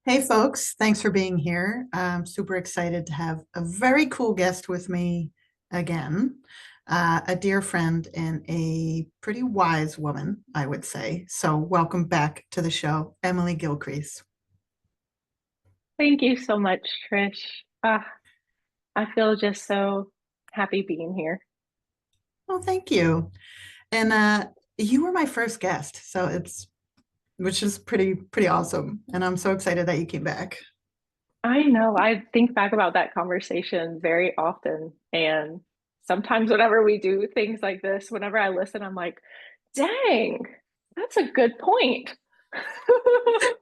Hey folks, thanks for being here. I'm super excited to have a very cool guest with me again, a dear friend and a pretty wise woman, I would say. So, welcome back to the show, Emily Gilcrease. Thank you so much, Trish. I feel just so happy being here. Well, thank you. And you were my first guest, so it's which is pretty awesome. And I'm so excited that you came back. I know I think back about that conversation very often. And sometimes whenever we do things like this, whenever I listen, I'm like, dang, that's a good point.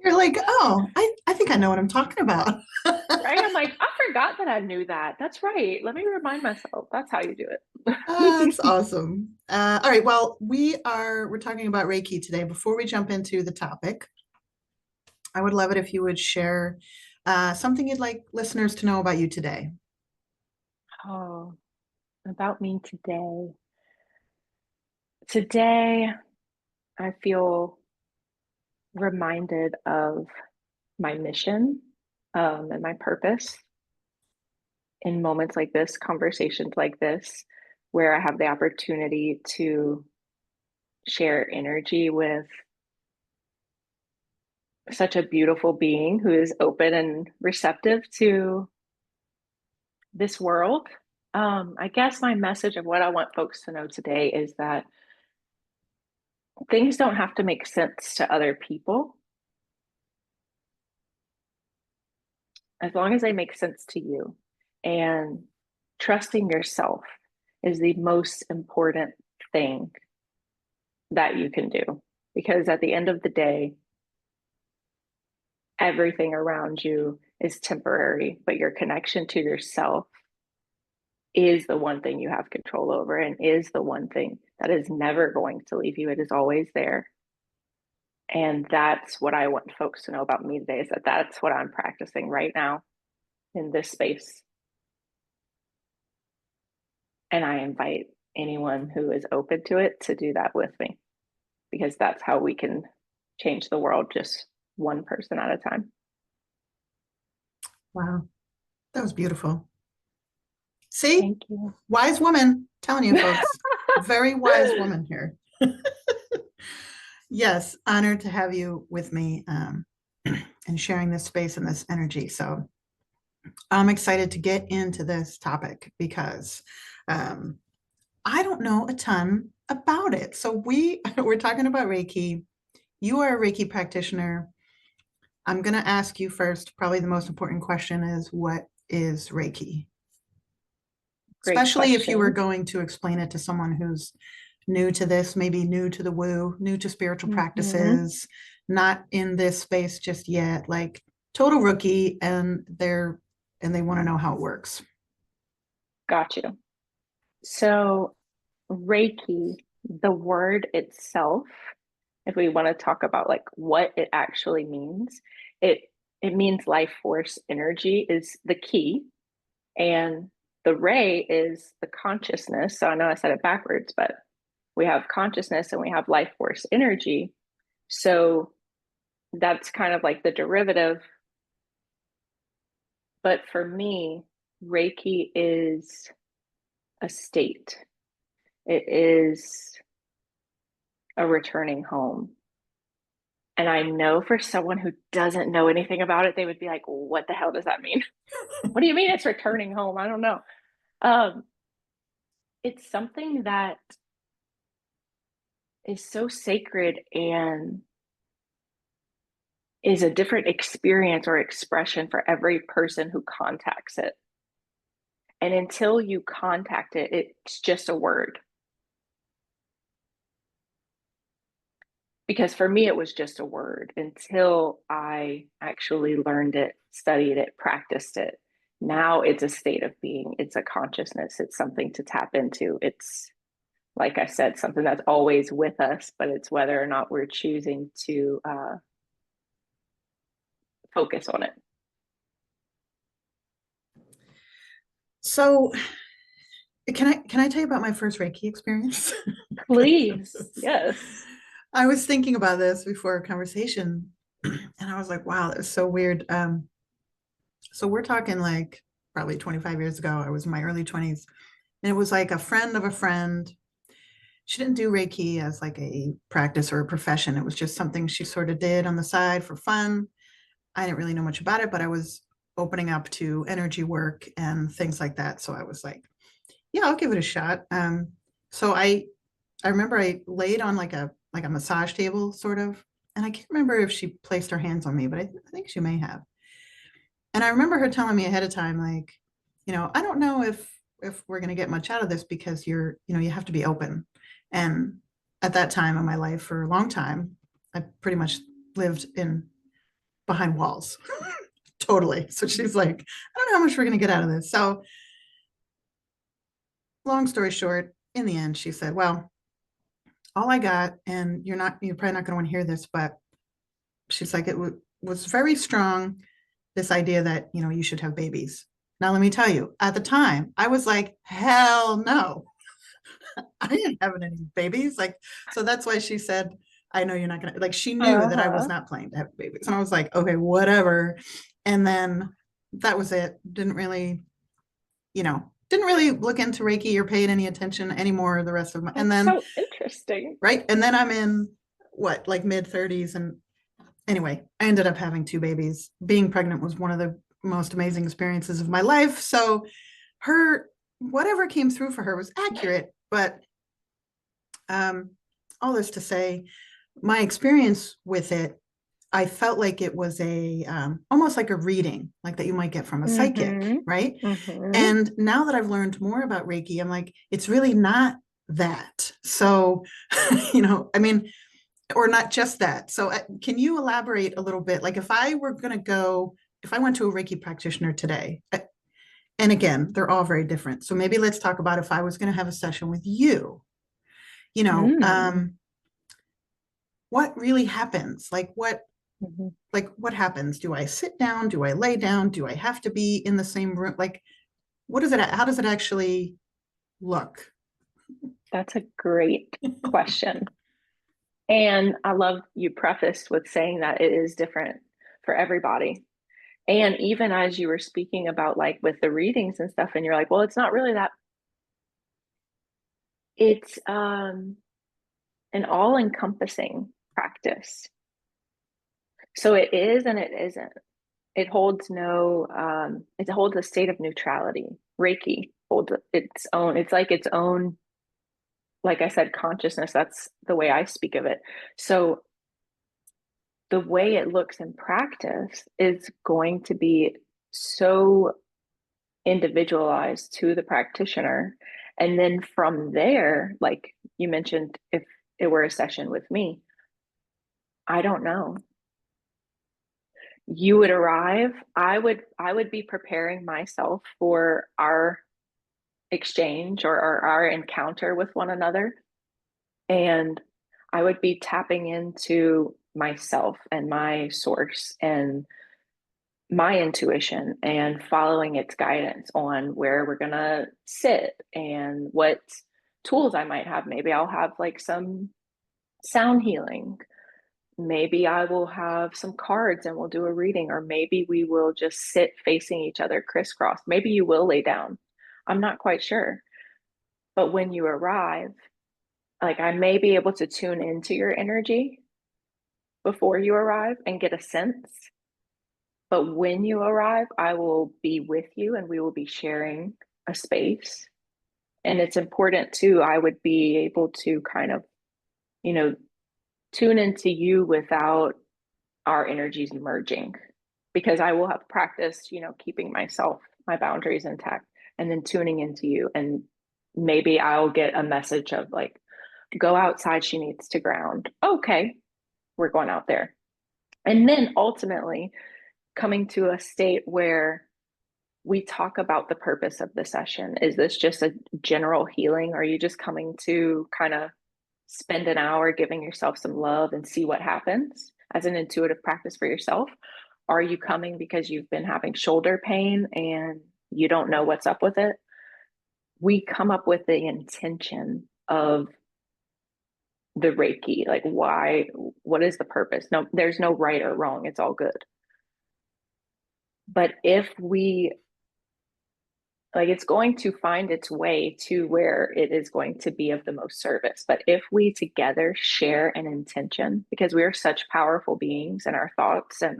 You're like, oh, I think I know what I'm talking about. Right? I'm like, I forgot that I knew that. That's right. Let me remind myself. That's how you do That's it. awesome. All right. Well, we're talking about Reiki today. Before we jump into the topic, I would love it if you would share something you'd like listeners to know about you today. Oh, about me today. Today, I feel reminded of my mission and my purpose in moments like this, conversations like this, where I have the opportunity to share energy with such a beautiful being who is open and receptive to this world. I guess my message of what I want folks to know today is that things don't have to make sense to other people as long as they make sense to you. And trusting yourself is the most important thing that you can do. Because at the end of the day, everything around you is temporary, but your connection to yourself is the one thing you have control over and is the one thing that is never going to leave you. It is always there. And that's what I want folks to know about me today is that that's what I'm practicing right now in this space. And I invite anyone who is open to it to do that with me because that's how we can change the world just one person at a time. Wow, that was beautiful. See, Thank you. wise woman, telling you folks, very wise woman here. Yes, honored to have you with me and sharing this space and this energy. So I'm excited to get into this topic because um, I don't know a ton about it. So we're talking about Reiki. You are a Reiki practitioner. I'm going to ask you first. Probably the most important question is what is Reiki? Great Especially if you were question. going to explain it to someone who's new to this, maybe new to the woo, new to spiritual Mm-hmm. practices, not in this space just yet, like total rookie, and they want to know how it works. Got you. So, Reiki, the word itself, if we want to talk about like what it actually means, it it means life force energy is the key, and the ray is the consciousness. So I know I said it backwards, but we have consciousness and we have life force energy. So that's kind of like the derivative. But for me, Reiki is a state. It is a returning home. And I know for someone who doesn't know anything about it, they would be like, what the hell does that mean? What do you mean it's returning home? I don't know. Um, it's something that is so sacred and is a different experience or expression for every person who contacts it. And until you contact it, it's just a word. Because for me, it was just a word until I actually learned it, studied it, practiced it. Now it's a state of being, it's a consciousness, it's something to tap into. It's, like I said, something that's always with us, but it's whether or not we're choosing to focus on it. So can I tell you about my first Reiki experience? Please, yes. I was thinking about this before our conversation. And I was like, wow, that was so weird. So we're talking like probably 25 years ago. I was in my early 20s. And it was like a friend of a friend. She didn't do Reiki as like a practice or a profession. It was just something she sort of did on the side for fun. I didn't really know much about it, but I was opening up to energy work and things like that. So I was like, yeah, I'll give it a shot. So I remember I laid on like a massage table sort of, and I can't remember if she placed her hands on me, but I think she may have. And I remember her telling me ahead of time, like, I don't know if we're going to get much out of this because you have to be open. And at that time in my life, for a long time, I pretty much lived in behind walls, totally. So she's like, I don't know how much we're going to get out of this. So long story short, in the end, she said, well, all I got, and you're probably not going to want to hear this, but she's like, was very strong, this idea that, you should have babies. Now, let me tell you, at the time, I was like, hell no, I ain't having any babies. Like, so that's why she said, I know you're not going to, like, she knew that I was Uh-huh. not planning to have babies. And I was like, okay, whatever. And then that was it. Didn't really look into Reiki or paid any attention anymore the rest of my, and That's then, so interesting. right. And then I'm in what, like mid 30s. And anyway, I ended up having two babies. Being pregnant was one of the most amazing experiences of my life. So her, whatever came through for her was accurate. But um, all this to say, my experience with it, I felt like it was a almost like a reading, like that you might get from a psychic, Mm-hmm. right? Mm-hmm. And now that I've learned more about Reiki, I'm like, it's really not that. So, I mean, or not just that. So, can you elaborate a little bit? Like, if I went to a Reiki practitioner today, and again, they're all very different. So maybe let's talk about if I was going to have a session with you, you know, Mm. um, what really happens? Mm-hmm. What happens? Do I sit down? Do I lay down? Do I have to be in the same room? Like, what is it? How does it actually look? That's a great question. And I love you prefaced with saying that it is different for everybody. And even as you were speaking about like with the readings and stuff, and you're like, well, it's not really that, it's an all-encompassing practice. So it is and it isn't. It holds no, it holds a state of neutrality. Reiki holds its own, it's like its own, like I said, consciousness. That's the way I speak of it. So the way it looks in practice is going to be so individualized to the practitioner. And then from there, like you mentioned, if it were a session with me, I don't know. You would arrive, I would be preparing myself for our exchange or our encounter with one another. And I would be tapping into myself and my source and my intuition and following its guidance on where we're going to sit and what tools I might have. Maybe I'll have like some sound healing. Maybe I will have some cards and we'll do a reading, or maybe we will just sit facing each other crisscross. Maybe you will lay down. I'm not quite sure. But when you arrive, like I may be able to tune into your energy before you arrive and get a sense. But when you arrive, I will be with you and we will be sharing a space. And it's important too, I would be able to kind of, you know, tune into you without our energies merging because I will have practiced, keeping my boundaries intact and then tuning into you. And maybe I'll get a message of like, go outside, she needs to ground. Okay, we're going out there. And then ultimately coming to a state where we talk about the purpose of the session. Is this just a general healing? Are you just coming to kind of spend an hour giving yourself some love and see what happens as an intuitive practice for yourself? Are you coming because you've been having shoulder pain and you don't know what's up with it? We come up with the intention of the Reiki, like why, what is the purpose? No, there's no right or wrong. It's all good. But if we, like, it's going to find its way to where it is going to be of the most service. But if we together share an intention, because we are such powerful beings, and our thoughts and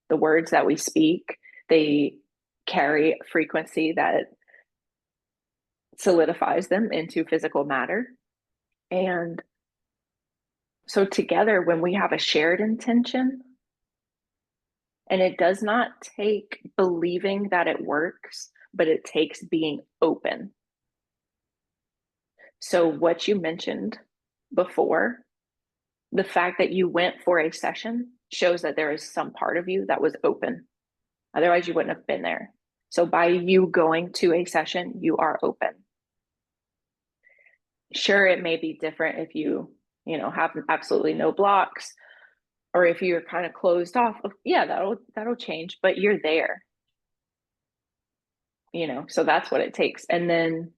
the words that we speak, they carry frequency that solidifies them into physical matter. And so together, when we have a shared intention, and it does not take believing that it works, but it takes being open. So what you mentioned before, the fact that you went for a session shows that there is some part of you that was open. Otherwise, you wouldn't have been there. So by you going to a session, you are open. Sure, it may be different if you have absolutely no blocks, or if you're kind of closed off. Yeah, that'll change, but you're there. So that's what it takes. And then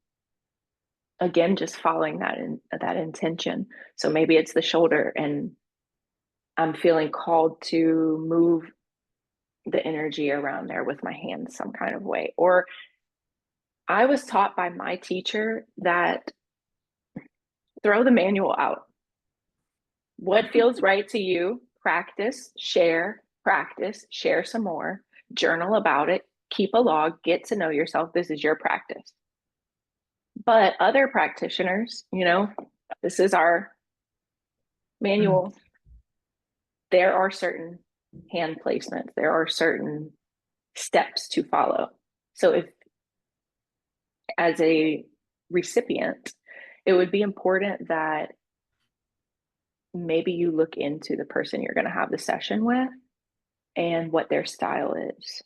again, just following that intention. So maybe it's the shoulder, and I'm feeling called to move the energy around there with my hands some kind of way. Or I was taught by my teacher that throw the manual out. What feels right to you, practice, share some more, journal about it, keep a log, get to know yourself. This is your practice. But other practitioners, this is our manual. There are certain hand placements, there are certain steps to follow. So if, as a recipient, it would be important that maybe you look into the person you're going to have the session with and what their style is.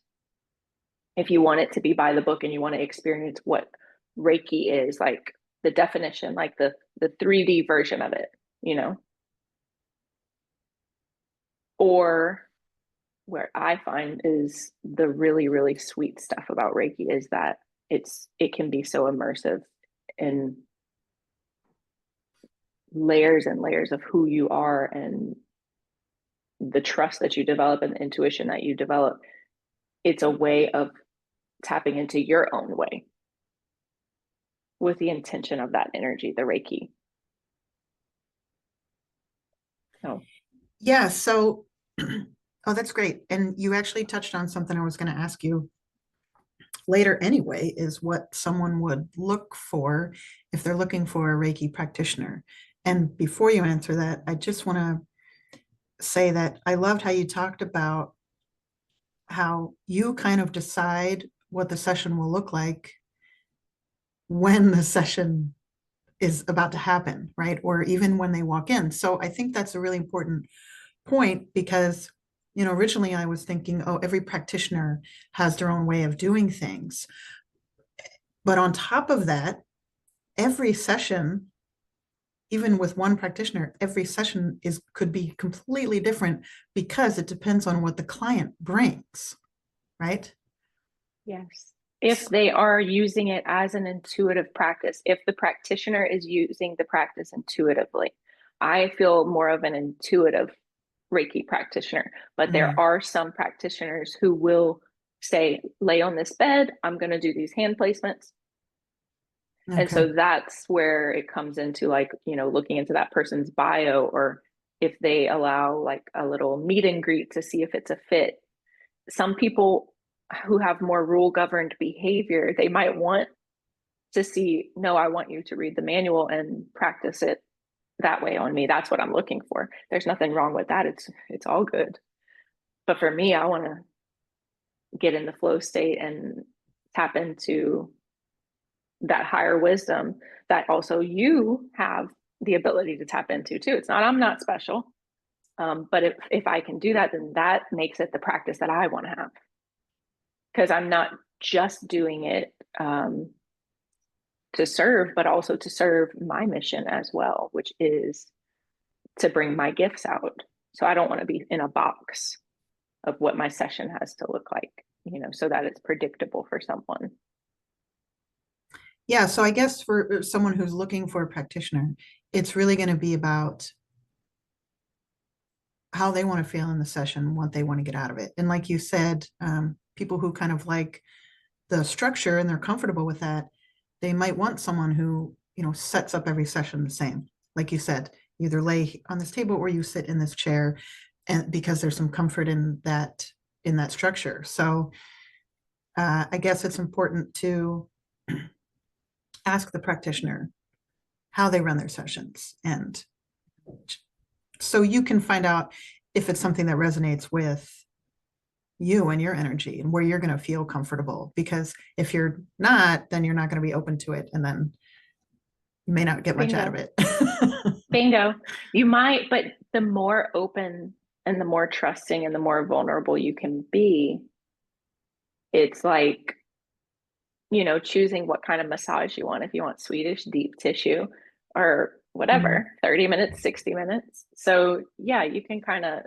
If you want it to be by the book and you want to experience what Reiki is, like the definition, like the 3D version of it, Or where I find is the really, really sweet stuff about Reiki is that it can be so immersive in layers and layers of who you are, and the trust that you develop and the intuition that you develop. It's a way of tapping into your own way with the intention of that energy, the Reiki. So Yeah. So, oh, that's great. And you actually touched on something I was going to ask you later anyway, is what someone would look for if they're looking for a Reiki practitioner. And before you answer that, I just want to say that I loved how you talked about how you kind of decide what the session will look like when the session is about to happen, right? Or even when they walk in. So I think that's a really important point, because originally I was thinking, oh, every practitioner has their own way of doing things. But on top of that, every session, even with one practitioner, every session could be completely different, because it depends on what the client brings, right? yes, if they are using it as an intuitive practice, if the practitioner is using the practice intuitively, I feel more of an intuitive Reiki practitioner. But there are some practitioners who will say, lay on this bed, I'm going to do these hand placements. Okay. And so that's where it comes into, like, looking into that person's bio, or if they allow like a little meet and greet to see if it's a fit. Some people who have more rule governed behavior, they might want to see, no, I want you to read the manual and practice it that way on me. That's what I'm looking for. There's nothing wrong with that. It's all good. But for me, I want to get in the flow state and tap into that higher wisdom that also you have the ability to tap into too. It's not, I'm not special. But if I can do that, then that makes it the practice that I want to have. Because I'm not just doing it to serve, but also to serve my mission as well, which is to bring my gifts out. So I don't want to be in a box of what my session has to look like, so that it's predictable for someone. Yeah. So I guess for someone who's looking for a practitioner, it's really going to be about how they want to feel in the session, what they want to get out of it. And like you said, people who kind of like the structure and they're comfortable with that, they might want someone who, sets up every session the same. Like you said, either lay on this table or you sit in this chair, and because there's some comfort in that structure. So I guess it's important to ask the practitioner how they run their sessions, and so you can find out if it's something that resonates with you and your energy and where you're going to feel comfortable. Because if you're not, then you're not going to be open to it, and then you may not get much out of Bingo. it. Bingo. You might, but the more open and the more trusting and the more vulnerable you can be, it's like, choosing what kind of massage you want. If you want Swedish deep tissue or Mhm. whatever, 30 minutes, 60 minutes. So, yeah, you can kind of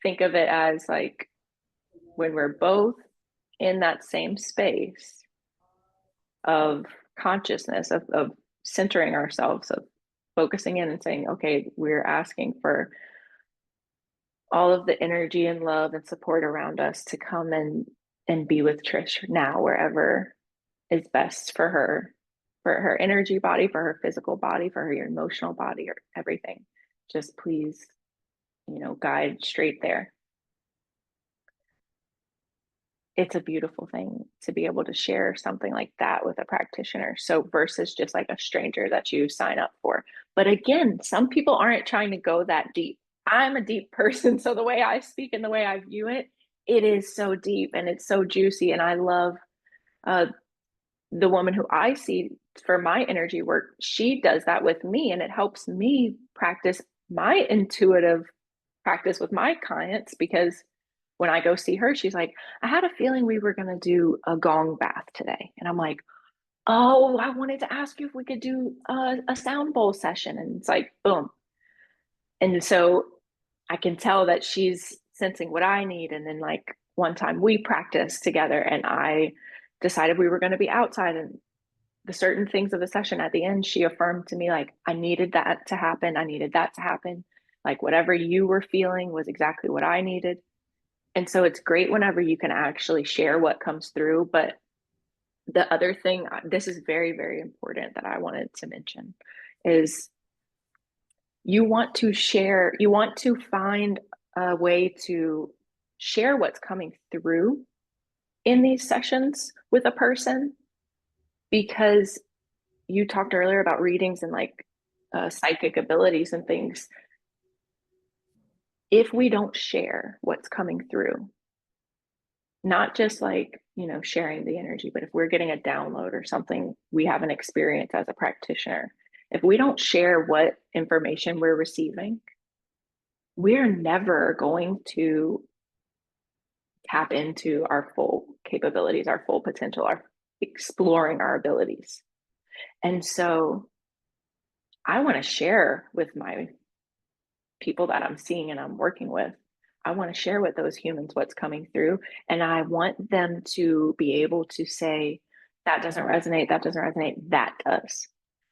think of it as like when we're both in that same space of consciousness, of centering ourselves, of focusing in and saying, okay, we're asking for all of the energy and love and support around us to come and be with Trish now, wherever is best for her energy body, for her physical body, for her emotional body, or everything. Just please, guide straight there. It's a beautiful thing to be able to share something like that with a practitioner. So versus just like a stranger that you sign up for. But again, some people aren't trying to go that deep. I'm a deep person. So the way I speak and the way I view it, it is so deep and it's so juicy. And I love uh, the woman who I see for my energy work. She does that with me, and it helps me practice my intuitive practice with my clients, because when I go see her, she's like, I had a feeling we were going to do a gong bath today. And I'm like, oh, I wanted to ask you if we could do a sound bowl session. And it's like, boom. And so I can tell that she's sensing what I need. And then, like, one time we practiced together and I decided we were going to be outside, and the certain things of the session at the end, she affirmed to me, like, I needed that to happen. I needed that to happen. Like, whatever you were feeling was exactly what I needed. And so it's great whenever you can actually share what comes through. But the other thing, this is very, very important that I wanted to mention, is you want to share, you want to find a way to share what's coming through in these sessions with a person, because you talked earlier about readings and like psychic abilities and things. If we don't share what's coming through, not just like, sharing the energy, but if we're getting a download or something we have an experience as a practitioner, if we don't share what information we're receiving, we're never going to tap into our full capabilities, our full potential, our exploring our abilities. And so I want to share with my people that I'm seeing and I'm working with. I want to share with those humans what's coming through. And I want them to be able to say, that doesn't resonate, that doesn't resonate, that does.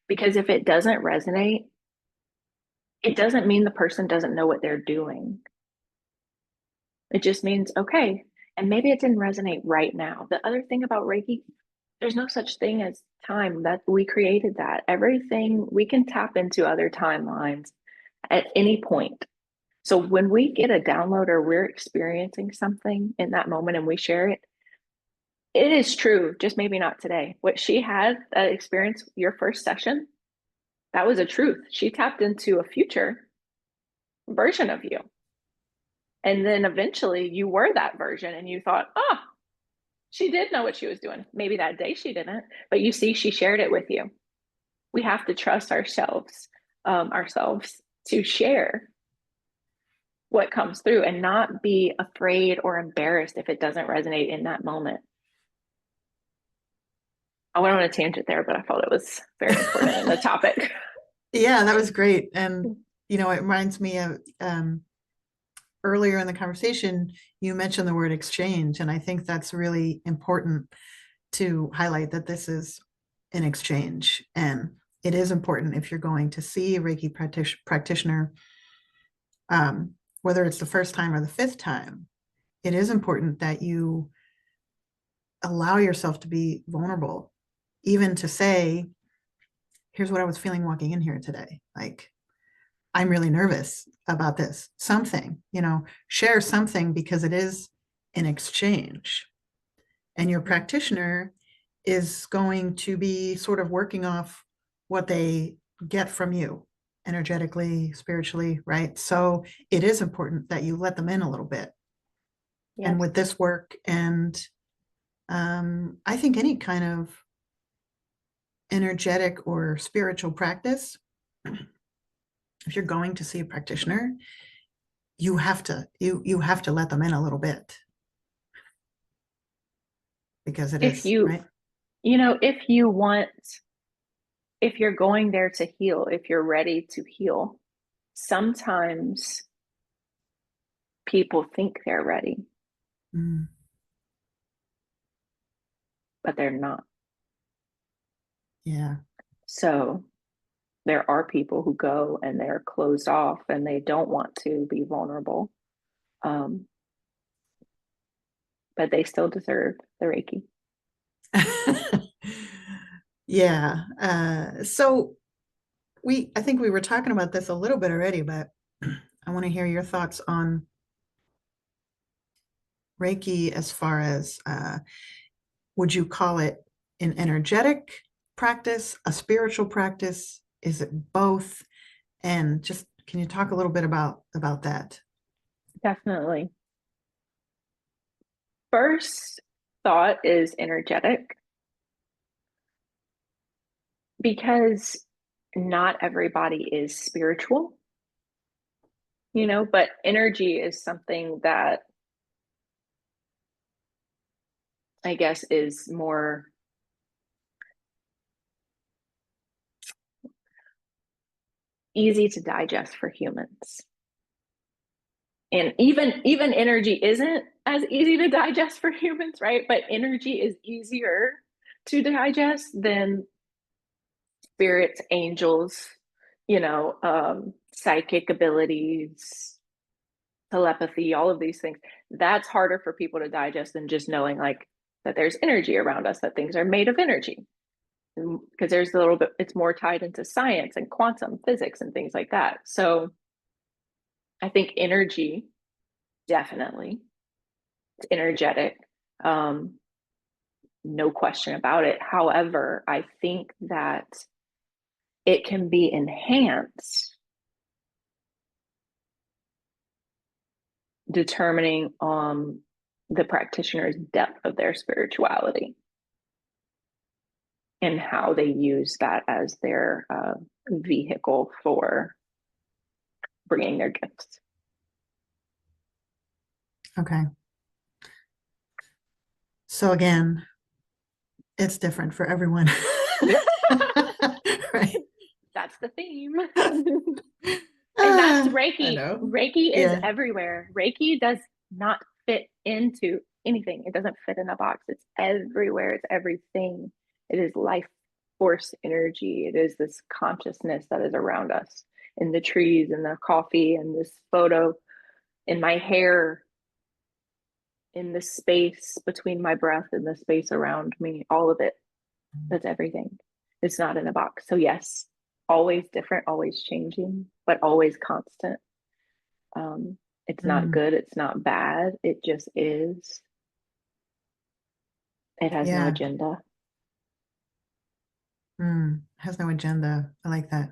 Because if it doesn't resonate, it doesn't mean the person doesn't know what they're doing. It just means, okay, and maybe it didn't resonate right now. The other thing about Reiki, there's no such thing as time. That we created that. Everything, we can tap into other timelines at any point. So when we get a download or we're experiencing something in that moment and we share it, it is true, just maybe not today. What she had that experience, your first session, that was a truth. She tapped into a future version of you. And then eventually you were that version and you thought, oh, she did know what she was doing. Maybe that day she didn't, but you see, she shared it with you. We have to trust ourselves to share what comes through and not be afraid or embarrassed if it doesn't resonate in that moment. I went on a tangent there, but I felt it was very important in the topic. Yeah, that was great. And, it reminds me of earlier in the conversation, you mentioned the word exchange. And I think that's really important to highlight, that this is an exchange. And it is important if you're going to see a Reiki practitioner, whether it's the first time or the fifth time, it is important that you allow yourself to be vulnerable, even to say, here's what I was feeling walking in here today. Like, I'm really nervous about this, something, share something, because it is an exchange. And your practitioner is going to be sort of working off what they get from you energetically, spiritually, right? So it is important that you let them in a little bit. Yes. And with this work, and I think any kind of energetic or spiritual practice, if you're going to see a practitioner, you have to let them in a little bit, because it If is, you, right? if you're going there to heal, if you're ready to heal, sometimes people think they're ready, but they're not. Yeah. So there are people who go and they're closed off and they don't want to be vulnerable. But they still deserve the Reiki. Yeah. So I think we were talking about this a little bit already, but I want to hear your thoughts on Reiki as far as, would you call it an energetic practice, a spiritual practice? Is it both? And just, can you talk a little bit about that? Definitely. First thought is energetic, because not everybody is spiritual, but energy is something that I guess is more easy to digest for humans. And even energy isn't as easy to digest for humans, right? But energy is easier to digest than spirits, angels, psychic abilities, telepathy, all of these things. That's harder for people to digest than just knowing like that there's energy around us, that things are made of energy. Because there's a little bit, it's more tied into science and quantum physics and things like that. So I think energy, definitely, it's energetic. No question about it. However, I think that it can be enhanced determining the practitioner's depth of their spirituality and how they use that as their vehicle for bringing their gifts. Okay. So again, it's different for everyone. Right? That's the theme. And that's I Reiki. know. Reiki is Yeah. everywhere. Reiki does not fit into anything. It doesn't fit in a box. It's everywhere. It's everything. It is life force energy. It is this consciousness that is around us, in the trees, in the coffee, in this photo, in my hair, in the space between my breath and the space around me. All of it. That's everything. It's not in a box. So yes, always different, always changing, but always constant. It's not good, it's not bad, it just is. It has no Yeah. agenda. Has no agenda. I like that.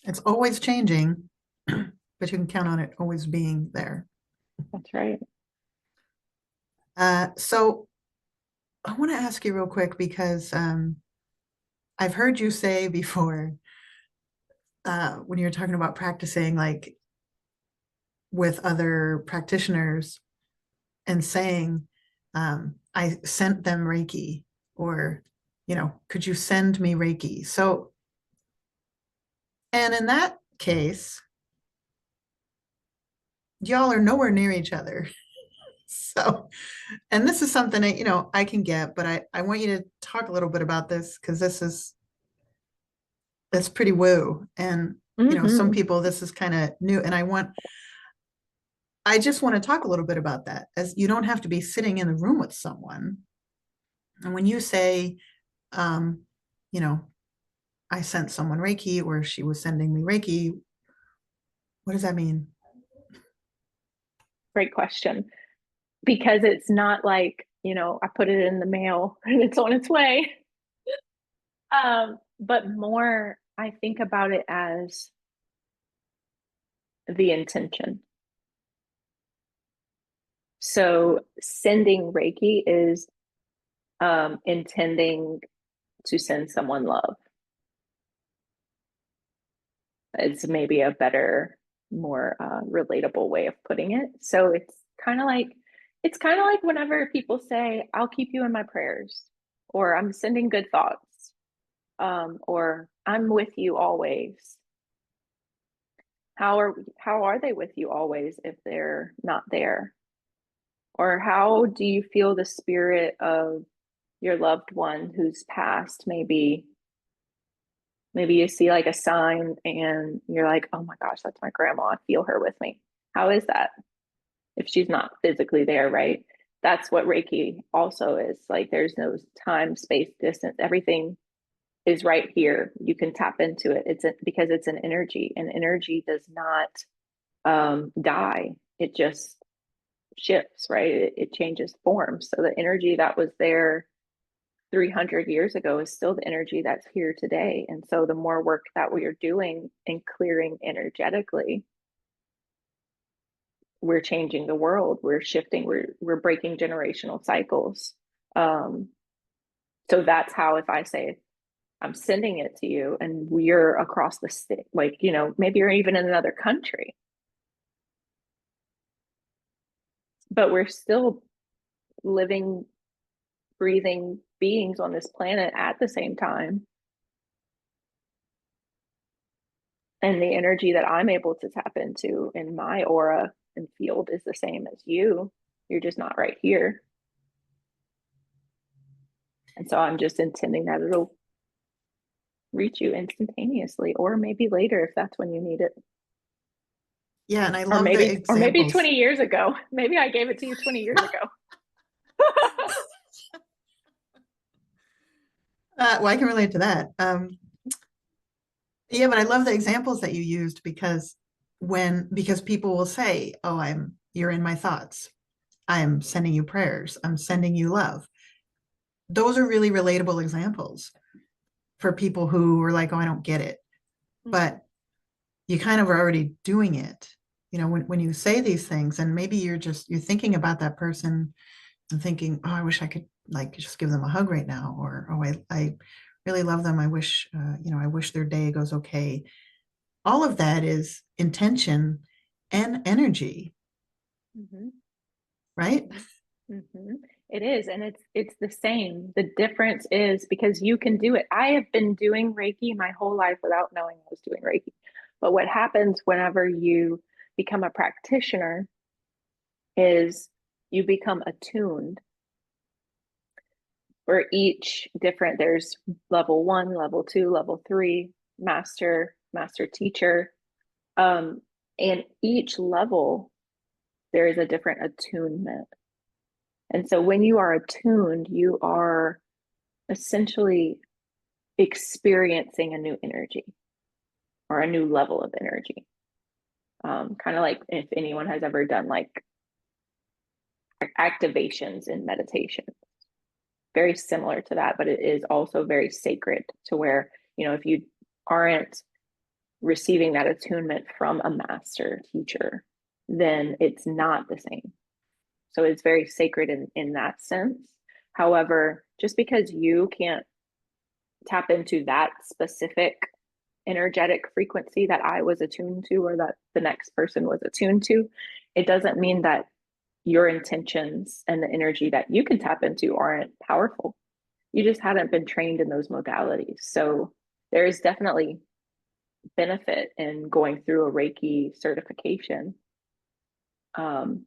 It's always changing, but you can count on it always being there. That's right. So I want to ask you real quick, because I've heard you say before, when you're talking about practicing like with other practitioners and saying, I sent them Reiki, or, could you send me Reiki? So, and in that case, y'all are nowhere near each other. So, and this is something I can get, but I want you to talk a little bit about this, because this is it's pretty woo. And, some Hmm. people, this is kind of new. And I just want to talk a little bit about that, as you don't have to be sitting in the room with someone. And when you say, um, you know, I sent someone Reiki or she was sending me Reiki, what does that mean? Great question. Because it's not like, I put it in the mail and it's on its way. But more, I think about it as the intention. So sending Reiki is intending to send someone love. It's maybe a better, more relatable way of putting it. So it's kind of like whenever people say, "I'll keep you in my prayers," or "I'm sending good thoughts," or "I'm with you always." How are they with you always if they're not there? Or how do you feel the spirit of your loved one who's passed? Maybe you see like a sign and you're like, "Oh my gosh, that's my grandma. I feel her with me." How is that if she's not physically there, right? That's what Reiki also is. Like there's no time, space, distance. Everything is right here. You can tap into it. Because it's an energy, and energy does not die. It just shifts, right? It changes form. So the energy that was there 300 years ago is still the energy that's here today. And so the more work that we are doing and clearing energetically, we're changing the world, we're shifting, we're breaking generational cycles. Um, so that's how, if I say I'm sending it to you and we're across the state, like, maybe you're even in another country, but we're still living, breathing beings on this planet at the same time. And the energy that I'm able to tap into in my aura and field is the same as you. You're just not right here. And so I'm just intending that it'll reach you instantaneously, or maybe later if that's when you need it. Yeah, and I Or love the maybe examples. 20 years ago. Maybe I gave it to you 20 years ago. Well, I can relate to that. Yeah, but I love the examples that you used, because people will say, "Oh, you're in my thoughts. I am sending you prayers. I'm sending you love." Those are really relatable examples for people who are like, "Oh, I don't get it." But you kind of are already doing it. When you say these things, and maybe you're thinking about that person and thinking, "Oh, I wish I could like just give them a hug right now," or, "Oh, I really love them. I wish their day goes okay." All of that is intention and energy, Mm-hmm. right? Mm-hmm. It is, and it's the same. The difference is because you can do it. I have been doing Reiki my whole life without knowing I was doing Reiki. But what happens whenever you become a practitioner is you become attuned for each different, there's level 1, level 2, level 3, master teacher. Um, and each level there is a different attunement. And so when you are attuned, you are essentially experiencing a new energy or a new level of energy. Kind of like if anyone has ever done like activations in meditation, very similar to that, but it is also very sacred to where, if you aren't receiving that attunement from a master teacher, then it's not the same. So it's very sacred in that sense. However, just because you can't tap into that specific energetic frequency that I was attuned to or that the next person was attuned to, it doesn't mean that your intentions and the energy that you can tap into aren't powerful. You just haven't been trained in those modalities. So there is definitely benefit in going through a Reiki certification. Um,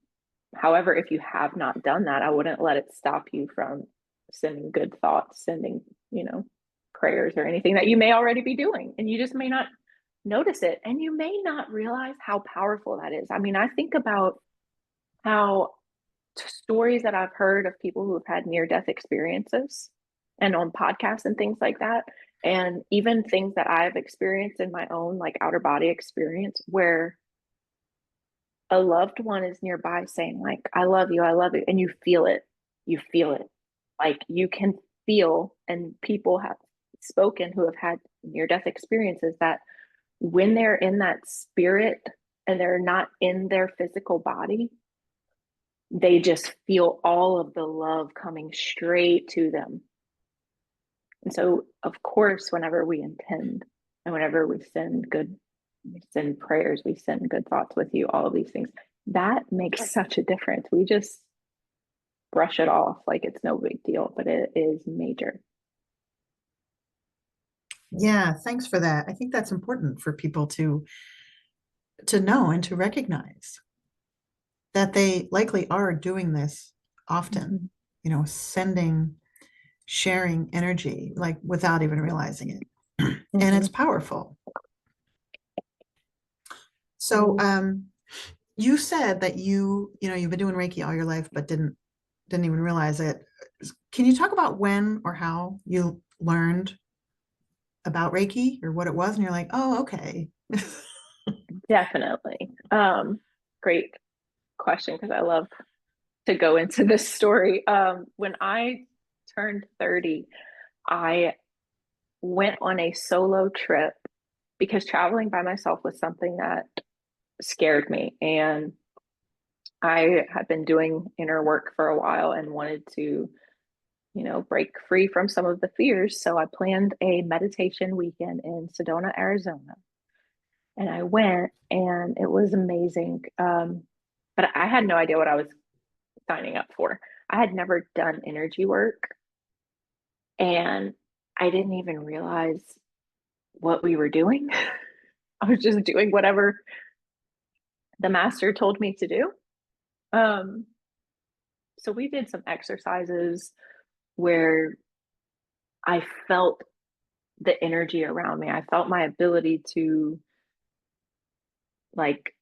However, if you have not done that, I wouldn't let it stop you from sending good thoughts, sending, prayers or anything that you may already be doing, and you just may not notice it, and you may not realize how powerful that is. I mean, I think about how stories that I've heard of people who have had near-death experiences and on podcasts and things like that, and even things that I've experienced in my own like outer body experience, where a loved one is nearby saying like, I love you, I love you, and you feel it, like you can feel. And people have spoken who have had near-death experiences that when they're in that spirit and they're not in their physical body, they just feel all of the love coming straight to them. And so, of course, whenever we intend and whenever we send prayers, we send good thoughts with you, all of these things, that makes such a difference. We just brush it off like it's no big deal, but it is major. Yeah, thanks for that. I think that's important for people to know and to recognize that they likely are doing this often, sending, sharing energy, like without even realizing it. And it's powerful. So you said that you've been doing Reiki all your life, but didn't even realize it. Can you talk about when or how you learned about Reiki or what it was? And you're like, oh, okay. Definitely. Great question, because I love to go into this story. When I turned 30, I went on a solo trip because traveling by myself was something that scared me. And I had been doing inner work for a while and wanted to, break free from some of the fears. So I planned a meditation weekend in Sedona, Arizona. And I went, and it was amazing. But I had no idea what I was signing up for. I had never done energy work, and I didn't even realize what we were doing. I was just doing whatever the master told me to do. Um, so we did some exercises where I felt the energy around me. I felt my ability to, like,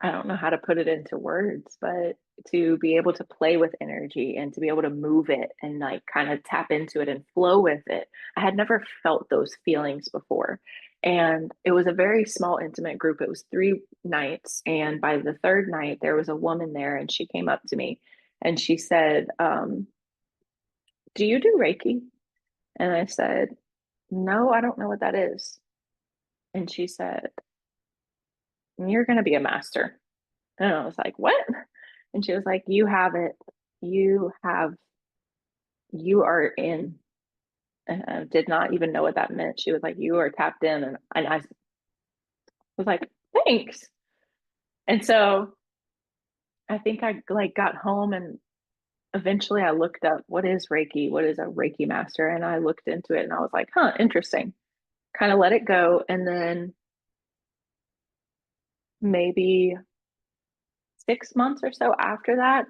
I don't know how to put it into words, but to be able to play with energy and to be able to move it and like kind of tap into it and flow with it. I had never felt those feelings before. And it was a very small, intimate group. It was 3 nights. And by the third night, there was a woman there, and she came up to me and she said, do you do Reiki? And I said, no, I don't know what that is. And she said, you're going to be a master. And I was like, what? And she was like, you have it. You have, you are in. And I did not even know what that meant. She was like, you are tapped in. And I was like, thanks. And so I think I like got home, and eventually I looked up, what is Reiki? What is a Reiki master? And I looked into it and I was like, huh, interesting. Kind of let it go. And then maybe 6 months or so after that,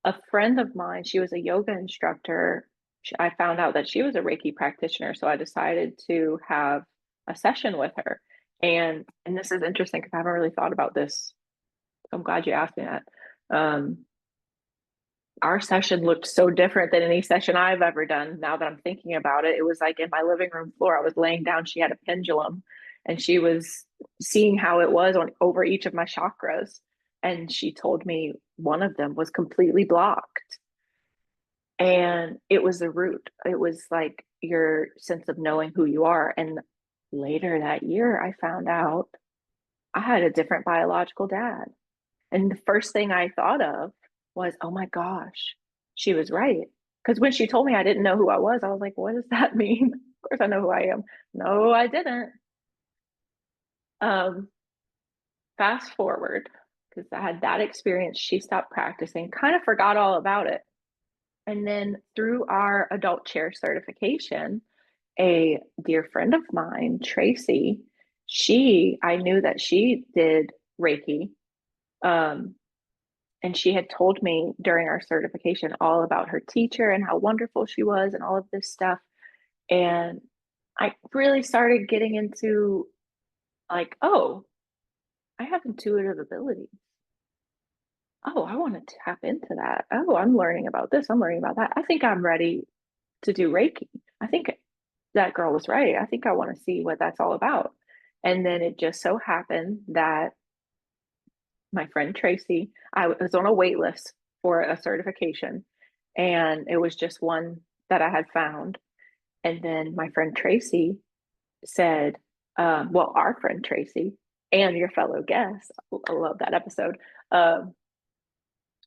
a friend of mine, she was a yoga instructor. I found out that she was a Reiki practitioner. So I decided to have a session with her. And this is interesting because I haven't really thought about this. I'm glad you asked me that. Our session looked so different than any session I've ever done. Now that I'm thinking about it, it was like in my living room floor. I was laying down. She had a pendulum, and she was seeing how it was on over each of my chakras. And she told me one of them was completely blocked. And it was the root. It was like your sense of knowing who you are. And later that year, I found out I had a different biological dad. And the first thing I thought of was, oh my gosh, she was right. Because when she told me I didn't know who I was like, what does that mean? Of course I know who I am. No, I didn't. Um, Fast forward, because I had that experience, she stopped practicing, kind of forgot all about it. And then through our adult chair certification, a dear friend of mine, Tracy, I knew that she did Reiki. Um, And she had told me during our certification all about her teacher and how wonderful she was and all of this stuff. And I really started getting into like, oh, I have intuitive abilities. Oh, I want to tap into that. Oh, I'm learning about this. I'm learning about that. I think I'm ready to do Reiki. I think that girl was right. I think I want to see what that's all about. And then it just so happened that my friend Tracy, I was on a wait list for a certification, and it was just one that I had found. And then my friend Tracy said, well, our friend Tracy and your fellow guest, I love that episode.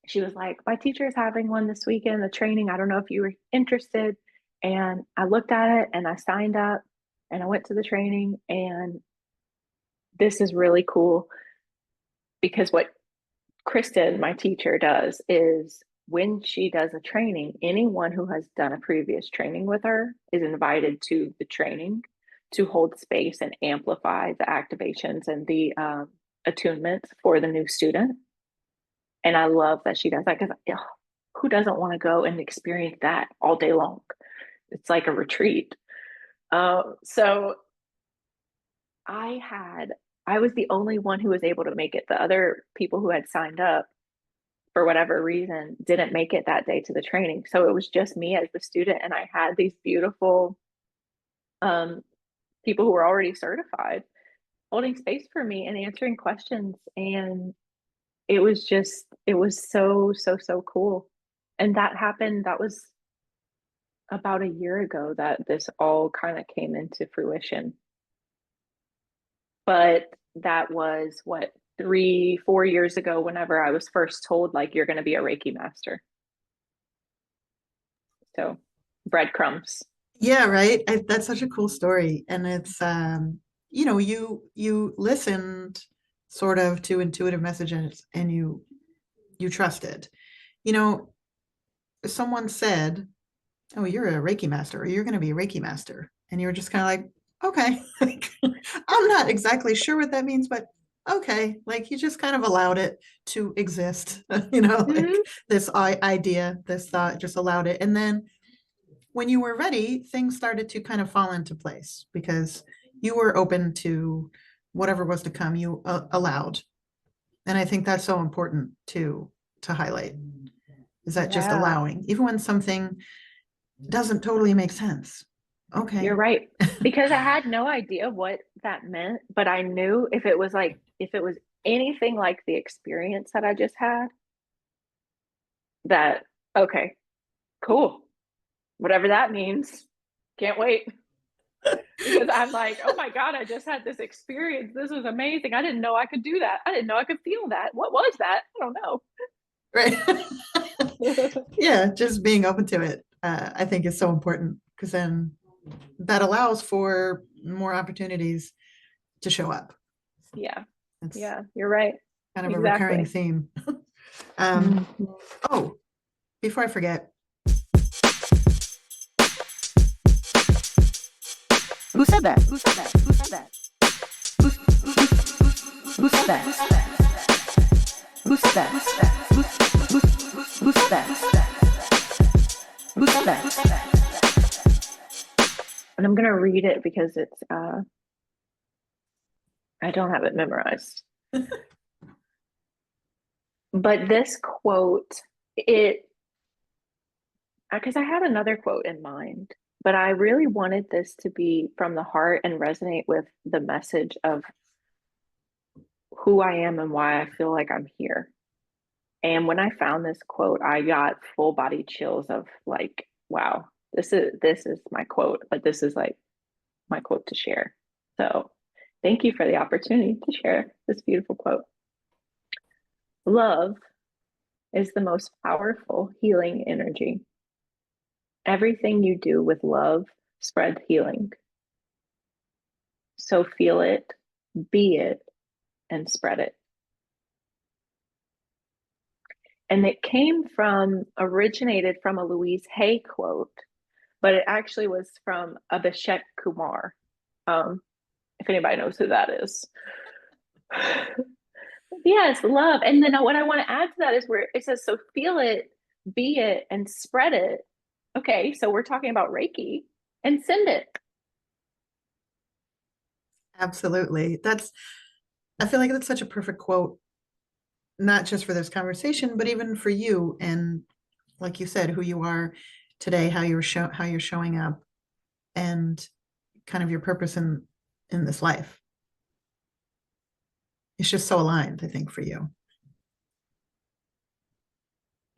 She was like, my teacher is having one this weekend, a training. I don't know if you were interested. And I looked at it and I signed up and I went to the training. And this is really cool because what Kristen, my teacher, does is when she does a training, anyone who has done a previous training with her is invited to the training to hold space and amplify the activations and the attunements for the new student. And I love that she does that because who doesn't want to go and experience that all day long? It's like a retreat. So I was the only one who was able to make it. The other people who had signed up for whatever reason didn't make it that day to the training. So it was just me as the student, and I had these beautiful people who were already certified holding space for me and answering questions. And it was so cool. And that happened, that was about a year ago that this all kind of came into fruition. But that was what, 3-4 years ago, whenever I was first told, like, you're going to be a Reiki master. So breadcrumbs. Yeah, right. That's such a cool story. And it's, you listened sort of to intuitive messages and you trusted. You know, someone said, oh, you're a Reiki master, or you're going to be a Reiki master. And you were just kind of like, okay, I'm not exactly sure what that means, but okay, like you just kind of allowed it to exist, like this idea, this thought, just allowed it. And then when you were ready, things started to kind of fall into place because you were open to whatever was to come, you allowed. And I think that's so important to highlight, is that just Yeah, allowing, even when something doesn't totally make sense. you're Okay. right. Because I had no idea what that meant, but I knew if it was anything like the experience that I just had, that okay, cool. Whatever that means. Can't wait. Because I'm like, oh my God, I just had this experience. This was amazing. I didn't know I could do that. I didn't know I could feel that. What was that? I don't know. Right. Yeah, just being open to it, I think is so important because then that allows for more opportunities to show up. Yeah. It's Yeah, you're right. kind of a recurring Exactly. theme. Mhm. Oh, before I forget, who said that? Who said that? Who said that? Who said that? Who said that? Who said that? Who said that? And I'm gonna read it because it's I don't have it memorized. But this quote, it because I had another quote in mind, but I really wanted this to be from the heart and resonate with the message of who I am and why I feel like I'm here. And when I found this quote, I got full body chills of like, wow, this is my quote, but this is like my quote to share. So thank you for the opportunity to share this beautiful quote. Love is the most powerful healing energy. Everything you do with love spreads healing. So feel it, be it, and spread it. And it originated from a Louise Hay quote, but it actually was from Abhishek Kumar. If anybody knows who that is. Yes, love. And then what I want to add to that is where it says, so feel it, be it, and spread it. Okay, so we're talking about Reiki and send it. Absolutely. I feel like that's such a perfect quote, not just for this conversation, but even for you. And like you said, who you are today, how you're showing up, and kind of your purpose in this life. It's just so aligned, I think, for you.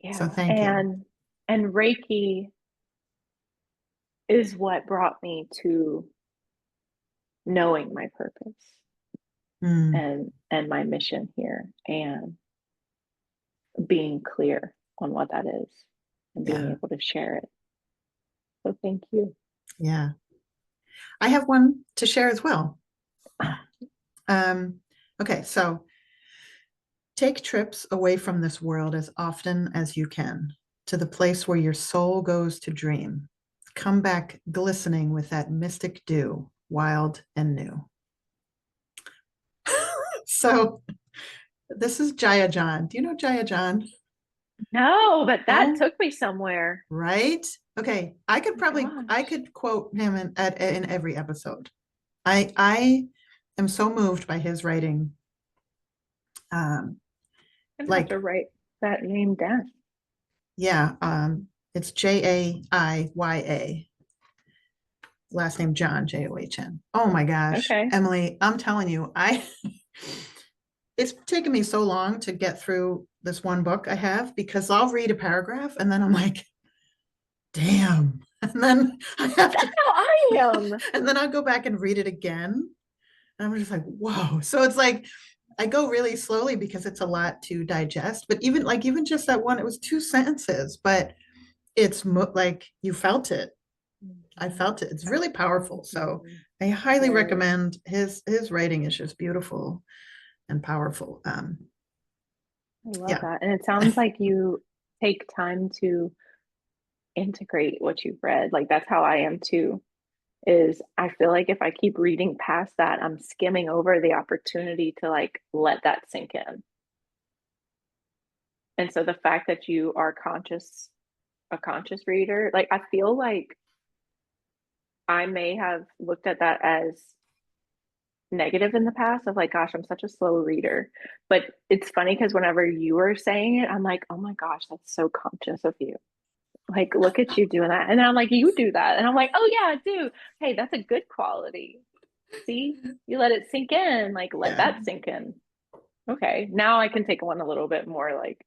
Yeah. So thank you. And Reiki is what brought me to knowing my purpose and my mission here, and being clear on what that is and being able to share it. So thank you. Yeah. I have one to share as well. Okay, so take trips away from this world as often as you can to the place where your soul goes to dream. Come back glistening with that mystic dew, wild and new. So this is Jaiya John. Do you know Jaiya John? No, but that took me somewhere. Right? Okay. I could quote him in every episode. I am so moved by his writing. I'm gonna have to write that name down. Yeah, it's Jaiya. Last name John, John. Oh my gosh. Okay. Emily, I'm telling you, it's taken me so long to get through this one book I have, because I'll read a paragraph and then I'm like, damn. And then I have That's how I am. and then I'll go back and read it again. And I'm just like, whoa. So it's like I go really slowly because it's a lot to digest. But even just that one, it was 2 sentences, but it's like you felt it. I felt it. It's really powerful. So I highly recommend his writing is just beautiful and powerful. I love that. And it sounds like you take time to integrate what you've read. Like that's how I am too. Is I feel like if I keep reading past that, I'm skimming over the opportunity to like let that sink in. And so the fact that you are a conscious reader, like I feel like I may have looked at that as negative in the past of like, gosh, I'm such a slow reader. But it's funny because whenever you were saying it, I'm like, oh my gosh, that's so conscious of you. Like, look at you doing that. And then I'm like, you do that. And I'm like, oh yeah, I do. Hey, that's a good quality. See, you let it sink in, like let that sink in. Okay, now I can take one a little bit more like,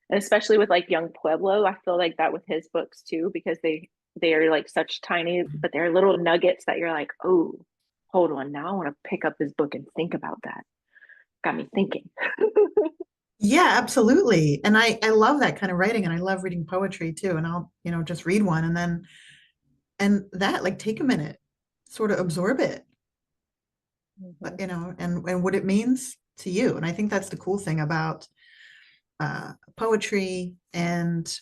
and especially with like Young Pueblo, I feel like that with his books too, because they are like such tiny, but they're little nuggets that you're like, oh, hold on, now I want to pick up this book and think about that. Got me thinking. Yeah, absolutely. And I love that kind of writing, and I love reading poetry too. And I'll, just read one and that like take a minute, sort of absorb it, but and what it means to you. And I think that's the cool thing about poetry and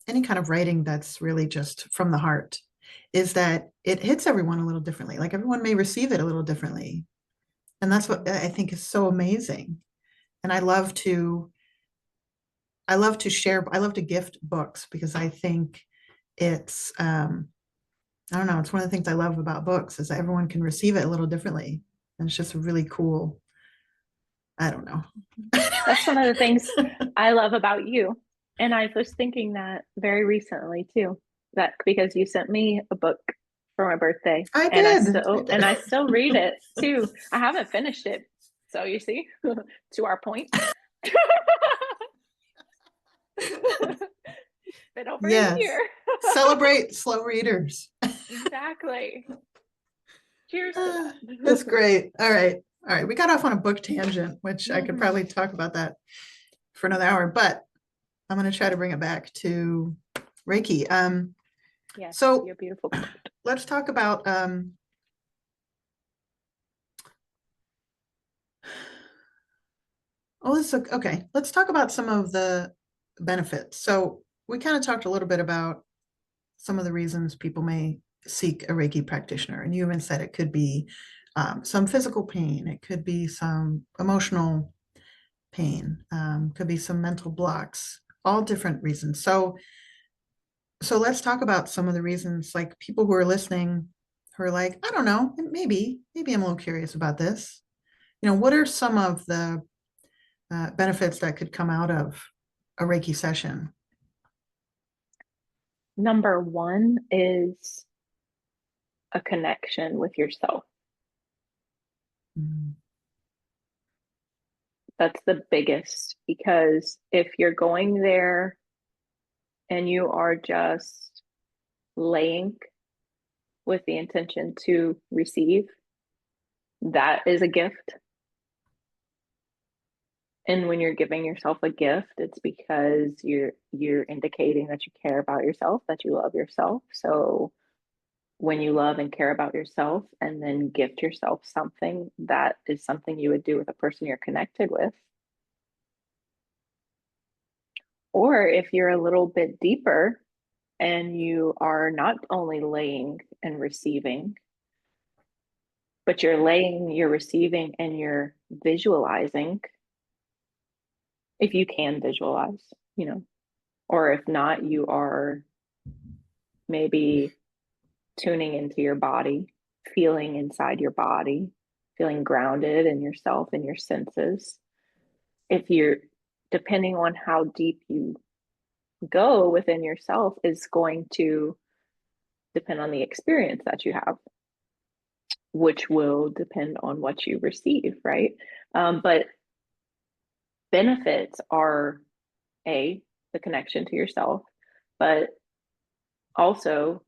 any kind of writing that's really just from the heart, is that it hits everyone a little differently. Like everyone may receive it a little differently. And that's what I think is so amazing. And I love to share, I love to gift books, because I think it's I don't know, it's one of the things I love about books is that everyone can receive it a little differently. And it's just a really cool, I don't know. That's one of the things I love about you. And I was thinking that very recently too, that because you sent me a book for my birthday. I and did. I still read it too. I haven't finished it. So you see, to our point. Been over a year. Celebrate slow readers. Exactly. Cheers to that. That's great. All right. We got off on a book tangent, which I could probably talk about that for another hour, but I'm going to try to bring it back to Reiki. Yes, so you're beautiful. Let's talk about okay. Let's talk about some of the benefits. So we kind of talked a little bit about some of the reasons people may seek a Reiki practitioner. And you even said it could be some physical pain. It could be some emotional pain, could be some mental blocks, all different reasons. So let's talk about some of the reasons, like people who are listening who are like, I don't know, maybe I'm a little curious about this. What are some of the benefits that could come out of a Reiki session? Number one is a connection with yourself. Mm. That's the biggest, because if you're going there and you are just laying with the intention to receive, that is a gift. And when you're giving yourself a gift, it's because you're indicating that you care about yourself, that you love yourself. So when you love and care about yourself and then gift yourself something, that is something you would do with a person you're connected with. Or if you're a little bit deeper and you are not only laying and receiving, but you're laying, you're receiving, and you're visualizing, if you can visualize, or if not, you are maybe tuning into your body, feeling inside your body, feeling grounded in yourself and your senses. If you're, depending on how deep you go within yourself, is going to depend on the experience that you have, which will depend on what you receive, right? But benefits are the connection to yourself, but also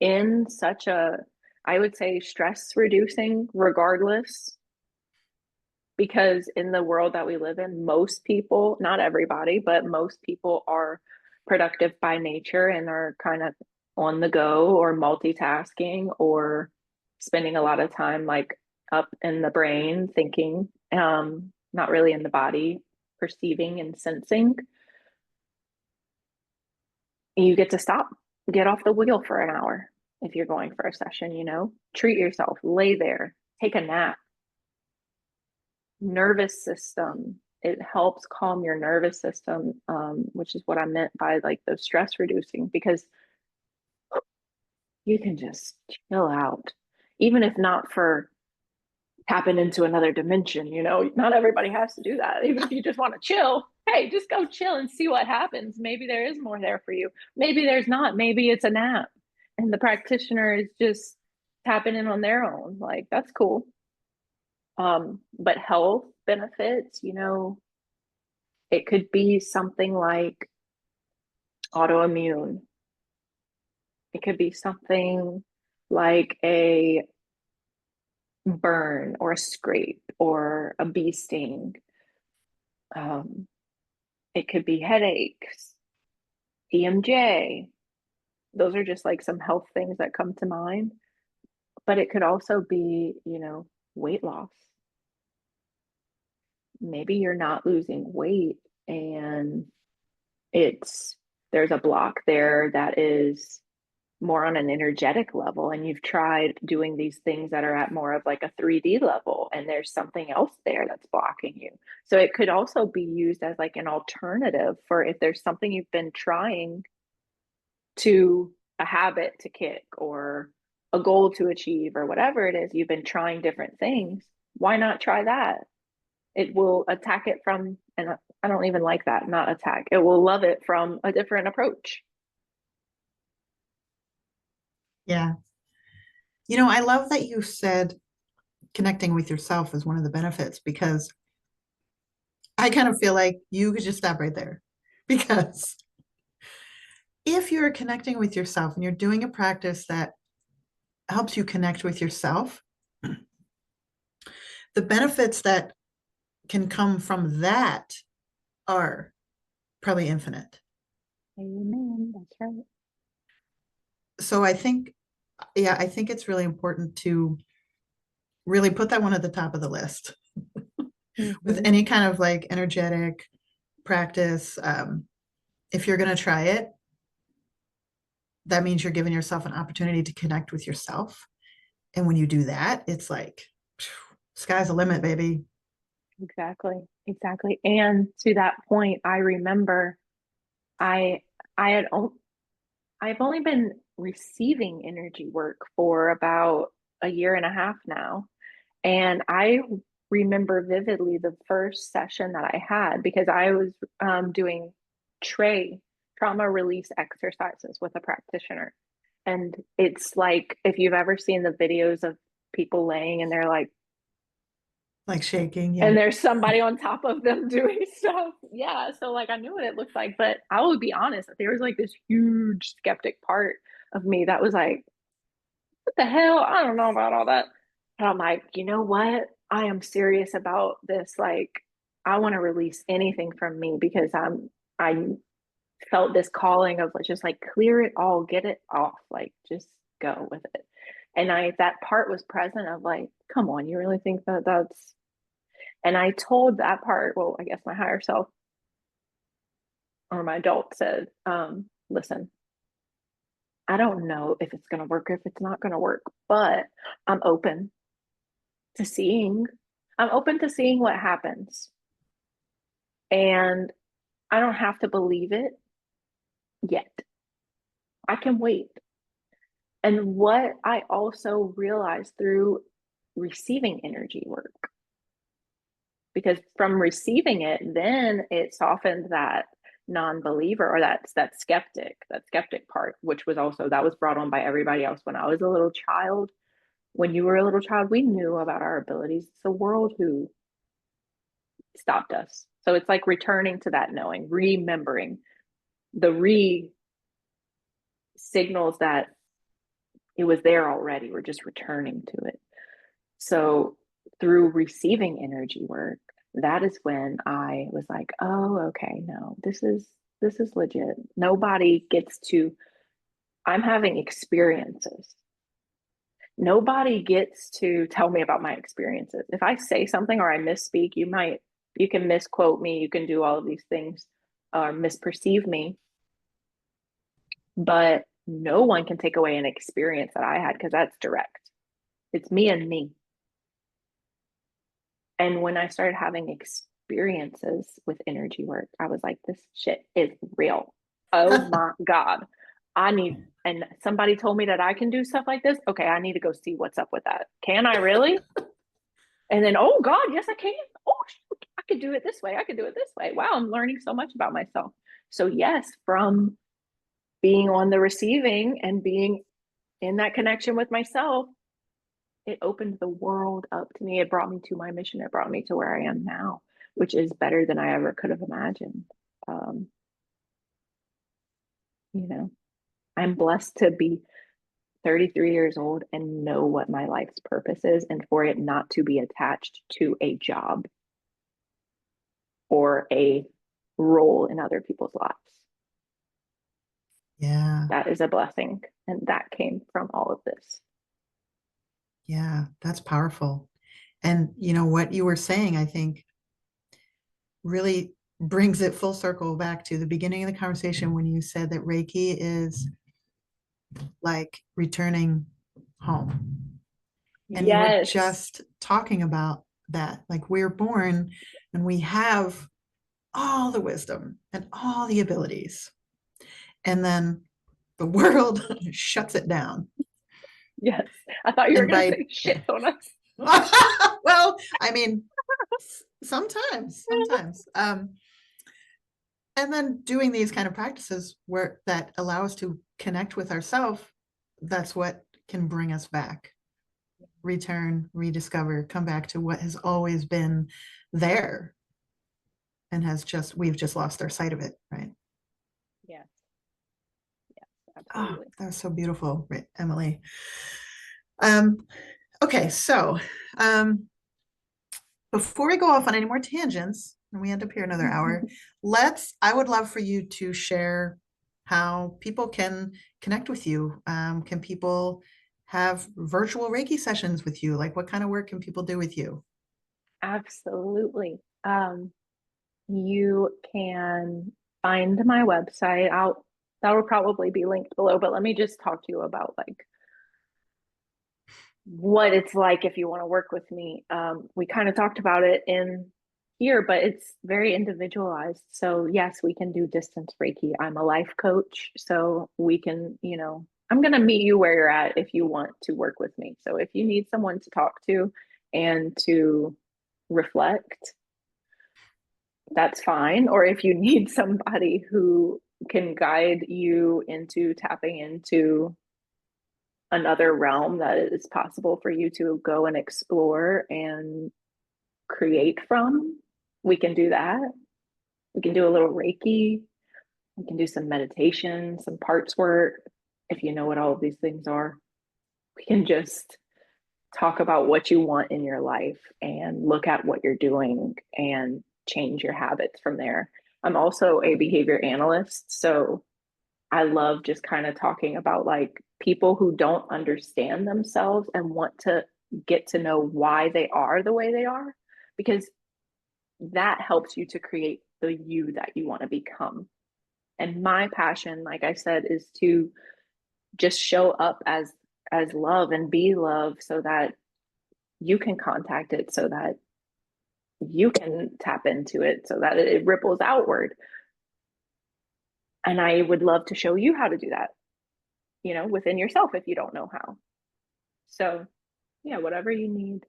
in such a, I would say, stress reducing regardless, because in the world that we live in, most people, not everybody, but most people are productive by nature and are kind of on the go or multitasking or spending a lot of time like up in the brain thinking, not really in the body perceiving and sensing. You get to stop, get off the wheel for an hour if you're going for a session, treat yourself, lay there, take a nap. Nervous system, it helps calm your nervous system, which is what I meant by like those stress reducing, because you can just chill out, even if not for tapping into another dimension. Not everybody has to do that. Even if you just want to chill, hey, just go chill and see what happens. Maybe there is more there for you, maybe there's not, maybe it's a nap and the practitioner is just tapping in on their own. Like, that's cool. But health benefits, it could be something like autoimmune. It could be something like a burn or a scrape or a bee sting. It could be headaches, EMJ. Those are just like some health things that come to mind. But it could also be, weight loss. Maybe you're not losing weight and there's a block there that is more on an energetic level, and you've tried doing these things that are at more of like a 3D level, and there's something else there that's blocking you. So it could also be used as like an alternative for if there's something you've been trying to, a habit to kick or a goal to achieve or whatever it is, you've been trying different things. Why not try that? It will attack it from, and I don't even like that, not attack. It will love it from a different approach. Yeah. I love that you said connecting with yourself is one of the benefits, because I kind of feel like you could just stop right there, because if you're connecting with yourself and you're doing a practice that helps you connect with yourself, the benefits that can come from that are probably infinite. Amen. That's right. So I think it's really important to really put that one at the top of the list. With any kind of like energetic practice. If you're going to try it, that means you're giving yourself an opportunity to connect with yourself. And when you do that, it's like, sky's the limit, baby. Exactly. Exactly. And to that point, I remember I I had I've only been receiving energy work for about a year and a half now. And I remember vividly the first session that I had because I was doing tray trauma release exercises with a practitioner. And it's like if you've ever seen the videos of people laying and they're like, Like shaking, yeah. and there's somebody on top of them doing stuff. Yeah. So like I knew what it looked like, but I will be honest, there was like this huge skeptic part of me that was like, what the hell? I don't know about all that. But I'm like, you know what? I am serious about this. Like, I want to release anything from me because I felt this calling of just like clear it all, get it off, like just go with it. And that part was present of like, come on, you really think that that's, and I told that part, well, I guess my higher self or my adult said, listen, I don't know if it's going to work or if it's not going to work, but I'm open to seeing. I'm open to seeing what happens. And I don't have to believe it yet. I can wait. And what I also realized through receiving energy work, because from receiving it, then it softened that non-believer or that skeptic part, which was also that was brought on by everybody else when I was a little child. When you were a little child, we knew about our abilities. It's the world who stopped us. So it's like returning to that knowing, remembering the signals that it was there already. We're just returning to it. So through receiving energy work, that is when I was like, oh, okay, no, this is legit. Nobody gets to, I'm having experiences. Nobody gets to tell me about my experiences. If I say something or I misspeak, you can misquote me, you can do all of these things or misperceive me, but no one can take away an experience that I had because that's direct. It's me and me. And when I started having experiences with energy work, I was like, this shit is real. Oh my God. And somebody told me that I can do stuff like this. Okay, I need to go see what's up with that. Can I really? And then, oh God, yes, I can. Oh, shoot, I could do it this way. I could do it this way. Wow, I'm learning so much about myself. So, yes, from being on the receiving and being in that connection with myself, it opened the world up to me. It brought me to my mission. It brought me to where I am now, which is better than I ever could have imagined. You know, I'm blessed to be 33 years old and know what my life's purpose is and for it not to be attached to a job or a role in other people's lives. Yeah. That is a blessing. And that came from all of this. Yeah, that's powerful. And you know what you were saying, I think really brings it full circle back to the beginning of the conversation when you said that Reiki is like returning home. And you were Yes. just talking about that. Like we're born and we have all the wisdom and all the abilities. And then the world shuts it down. Yes. I thought you were And going to by say shit on us. well, I mean, sometimes. And then doing these kind of practices where that allow us to connect with ourselves, that's what can bring us back, return, rediscover, come back to what has always been there and we've just lost our sight of it, right? Yes. Yes, Oh, absolutely. that was so beautiful, right, Emily. Okay, so before we go off on any more tangents, and we end up here another hour, I would love for you to share how people can connect with you. Can people have virtual Reiki sessions with you? Like what kind of work can people do with you? Absolutely. You can find my website. That will probably be linked below, but let me just talk to you about like what it's like if you want to work with me. We kind of talked about it in here, but it's very individualized. So yes, we can do distance Reiki. I'm a life coach, so we can, I'm going to meet you where you're at if you want to work with me. So if you need someone to talk to and to reflect, that's fine. Or if you need somebody who can guide you into tapping into another realm that is possible for you to go and explore and create from, we can do that. We can do a little Reiki. We can do some meditation, some parts work. If you know what all of these things are, we can just talk about what you want in your life and look at what you're doing and change your habits from there. I'm also a behavior analyst, so I love just kind of talking about like people who don't understand themselves and want to get to know why they are the way they are, because that helps you to create the you that you want to become. And my passion, like I said, is to just show up as love and be love so that you can contact it, so that you can tap into it, so that it ripples outward. And I would love to show you how to do that, within yourself if you don't know how. So yeah, whatever you need,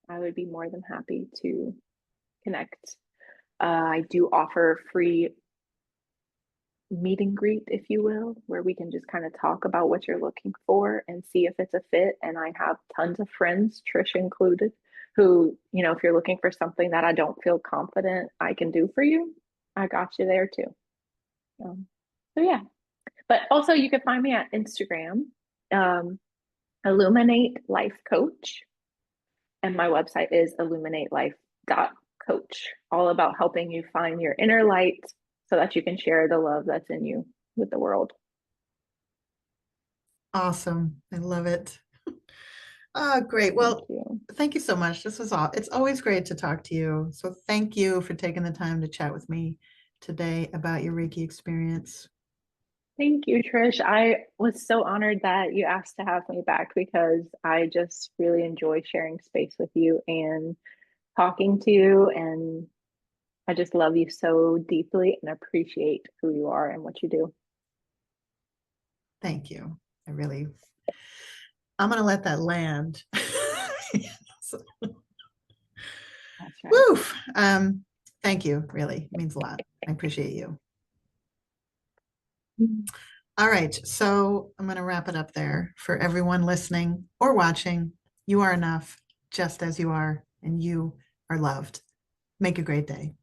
I would be more than happy to connect. I do offer free meet and greet, if you will, where we can just kind of talk about what you're looking for and see if it's a fit. And I have tons of friends, Trish included, who, if you're looking for something that I don't feel confident I can do for you, I got you there too. So yeah, but also you can find me at Instagram, Illuminate Life Coach. And my website is illuminatelife.coach, all about helping you find your inner light so that you can share the love that's in you with the world. Awesome. I love it. Oh, great. Well, thank you so much. It's always great to talk to you. So thank you for taking the time to chat with me today about your Reiki experience. Thank you, Trish. I was so honored that you asked to have me back because I just really enjoy sharing space with you and talking to you. And I just love you so deeply and appreciate who you are and what you do. Thank you. I'm going to let that land. That's right. Woof. Thank you. Really, it means a lot. I appreciate you. All right. So I'm going to wrap it up there. For everyone listening or watching, you are enough just as you are, and you are loved. Make a great day.